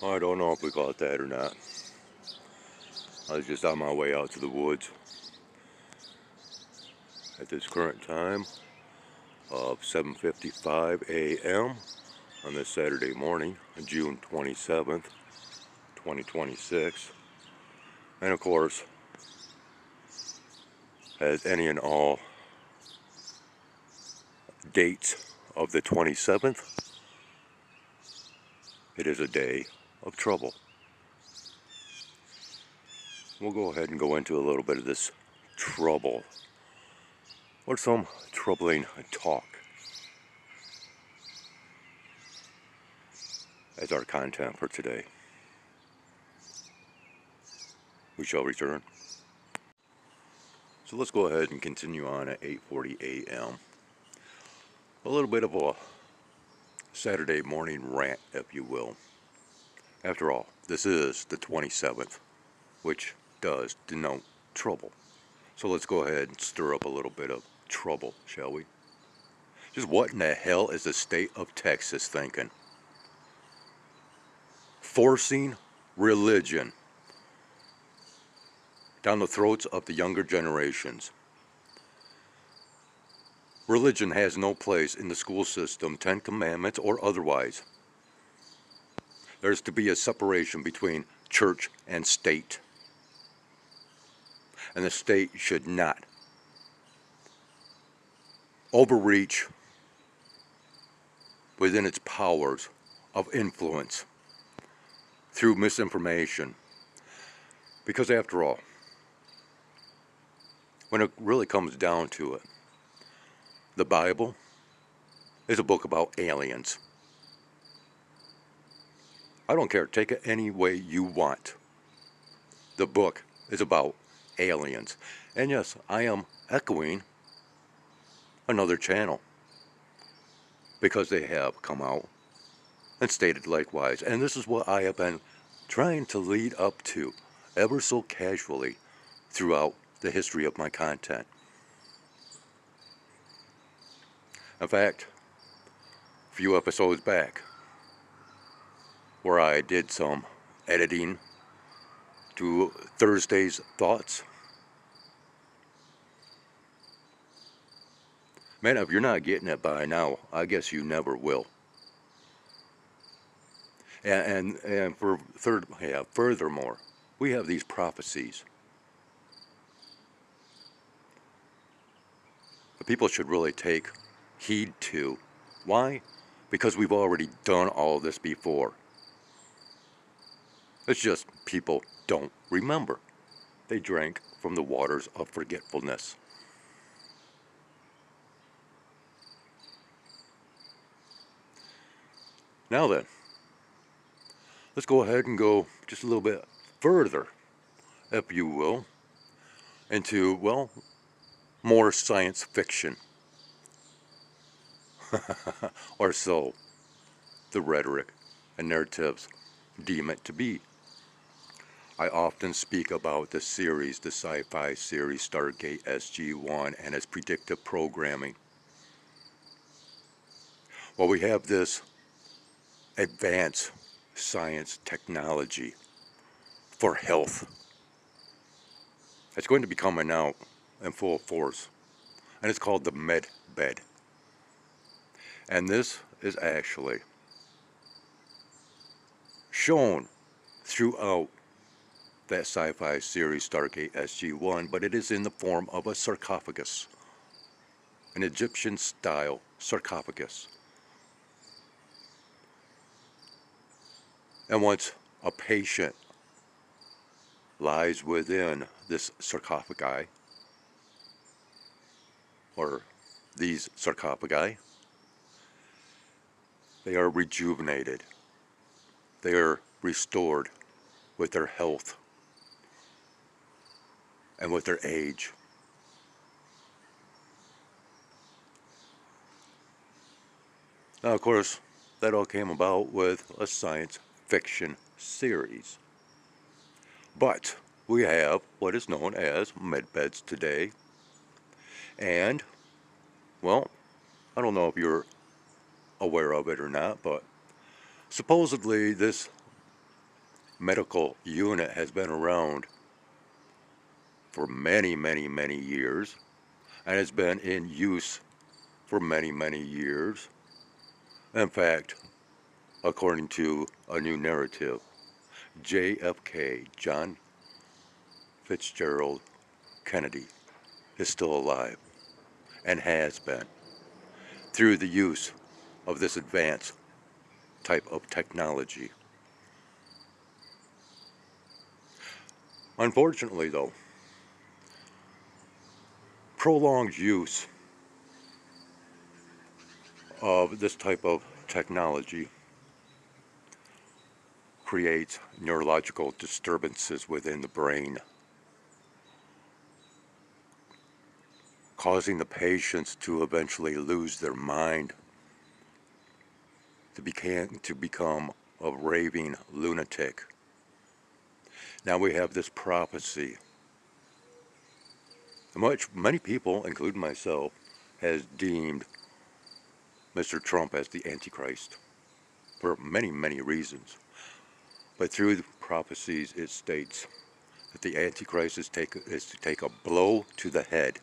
I don't know if we caught that or not. I was just on my way out to the woods at this current time of 7:55 a.m. on this Saturday morning, June 27th, 2026. And of course, as any and all dates of the 27th, it is a day of trouble. We'll go ahead and go into a little bit of this trouble, or some troubling talk, as our content for today. We shall return. So let's go ahead and continue on at 8:40 a.m. A little bit of a Saturday morning rant, if you will. After all, this is the 27th, which does denote trouble. So let's go ahead and stir up a little bit of trouble, shall we? Just what in the hell is the state of Texas thinking? Forcing religion down the throats of the younger generations. Religion has no place in the school system, 10 Commandments or otherwise. There's to be a separation between church and state. And the state should not overreach within its powers of influence through misinformation. Because after all, when it really comes down to it, the Bible is a book about aliens. I don't care, take it any way you want. The book is about aliens. And yes, I am echoing another channel, because they have come out and stated likewise. And this is what I have been trying to lead up to ever so casually throughout the history of my content. In fact, a few episodes back, where I did some editing to Thursday's Thoughts. Man, if you're not getting it by now, I guess you never will. And furthermore, we have these prophecies. The people should really take heed to. Why? Because we've already done all this before. It's just people don't remember. They drank from the waters of forgetfulness. Now then, let's go ahead and go just a little bit further, if you will, into, well, more science fiction. Or so the rhetoric and narratives deem it to be. I often speak about the series, the sci-fi series Stargate SG-1 and its predictive programming. Well, we have this advanced science technology for health. It's going to be coming out in full force, and it's called the med bed. And this is actually shown throughout that sci-fi series Stargate SG-1, but it is in the form of a sarcophagus, an Egyptian-style sarcophagus. And once a patient lies within this sarcophagi, or these sarcophagi, they are rejuvenated. They are restored with their health and with their age. Now, of course, that all came about with a science fiction series. But we have what is known as medbeds today. And, well, I don't know if you're aware of it or not, but supposedly this medical unit has been around for many, many, many years and has been in use for many, many years. In fact, according to a new narrative, JFK, John Fitzgerald Kennedy, is still alive and has been through the use of this advanced type of technology. Unfortunately, though, prolonged use of this type of technology creates neurological disturbances within the brain, causing the patients to eventually lose their mind, to become a raving lunatic. Now we have this prophecy, which many people, including myself, has deemed Mr. Trump as the Antichrist for many, many reasons. But through the prophecies, it states that the Antichrist is to take a blow to the head,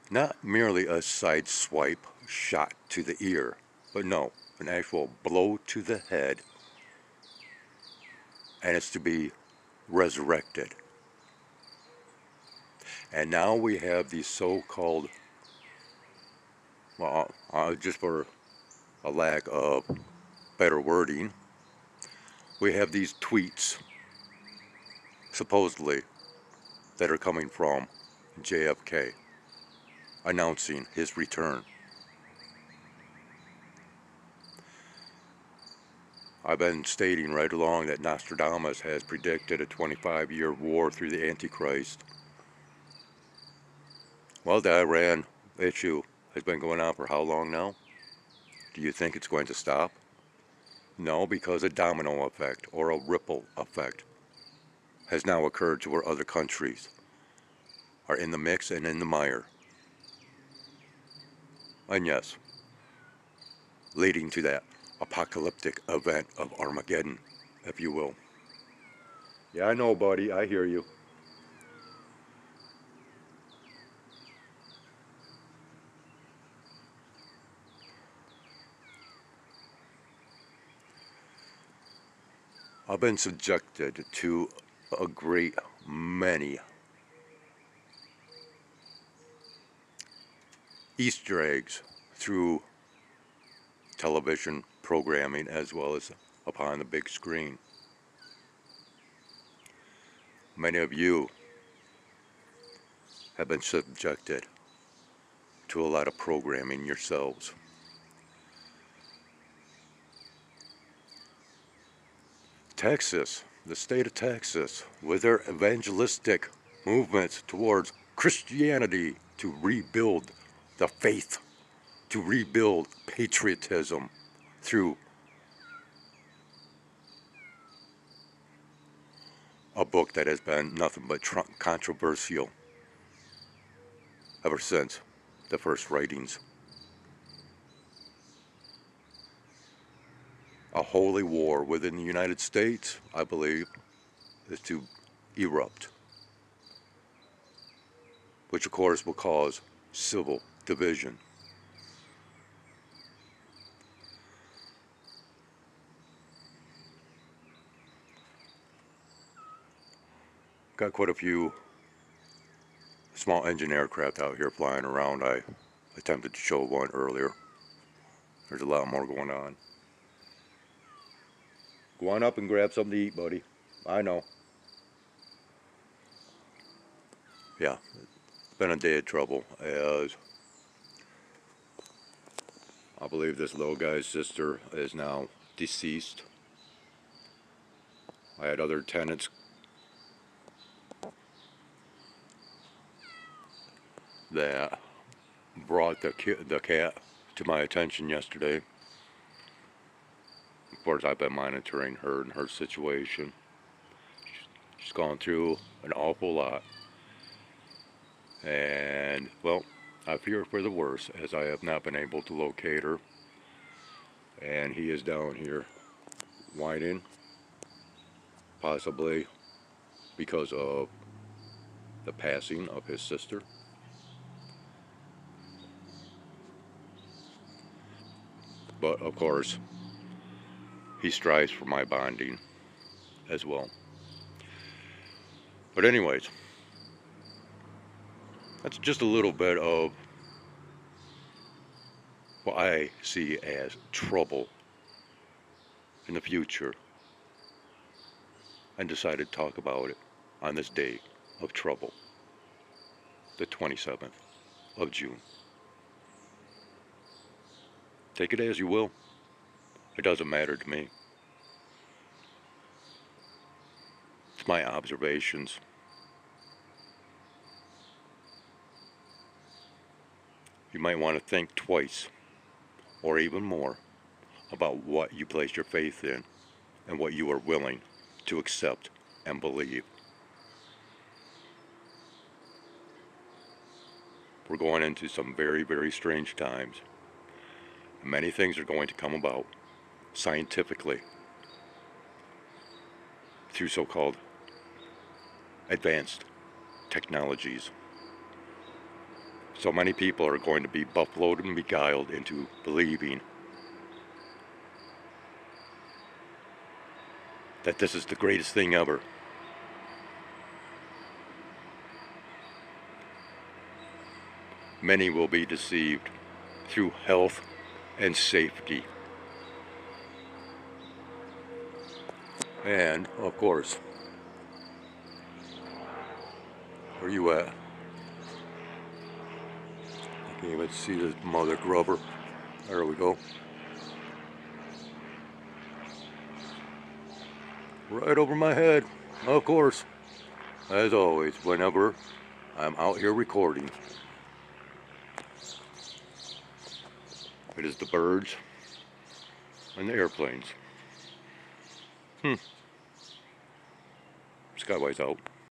not merely a side swipe shot to the ear, but no, an actual blow to the head, and it's to be resurrected. And now we have these so-called, well, just for a lack of better wording, we have these tweets, supposedly, that are coming from JFK, announcing his return. I've been stating right along that Nostradamus has predicted a 25-year war through the Antichrist. Well, the Iran issue has been going on for how long now? Do you think it's going to stop? No, because a domino effect or a ripple effect has now occurred to where other countries are in the mix and in the mire. And yes, leading to that apocalyptic event of Armageddon, if you will. Yeah, I know, buddy. I hear you. I've been subjected to a great many Easter eggs through television programming as well as upon the big screen. Many of you have been subjected to a lot of programming yourselves. Texas, the state of Texas, with their evangelistic movements towards Christianity to rebuild the faith, to rebuild patriotism through a book that has been nothing but controversial ever since the first writings. A holy war within the United States, I believe, is to erupt, which of course will cause civil division. Got quite a few small engine aircraft out here flying around. I attempted to show one earlier. There's a lot more going on. Go on up and grab something to eat, buddy. I know. Yeah, it's been a day of trouble, as I believe this little guy's sister is now deceased. I had other tenants that brought the cat to my attention yesterday. Of course, I've been monitoring her and her situation. She's gone through an awful lot. And, well, I fear for the worst, as I have not been able to locate her. And he is down here whining, possibly because of the passing of his sister. But of course, he strives for my bonding as well. But anyways, that's just a little bit of what I see as trouble in the future, and decided to talk about it on this day of trouble, the 27th of June. Take it as you will. It doesn't matter to me. It's my observations. You might want to think twice, or even more, about what you place your faith in and what you are willing to accept and believe. We're going into some very, very strange times. Many things are going to come about scientifically through so-called advanced technologies. So many people are going to be buffaloed and beguiled into believing that this is the greatest thing ever. Many will be deceived through health and safety. And, of course, where you at? I can't even see the mother grubber. There we go. Right over my head, of course. As always, whenever I'm out here recording. It is the birds and the airplanes. Skywise out.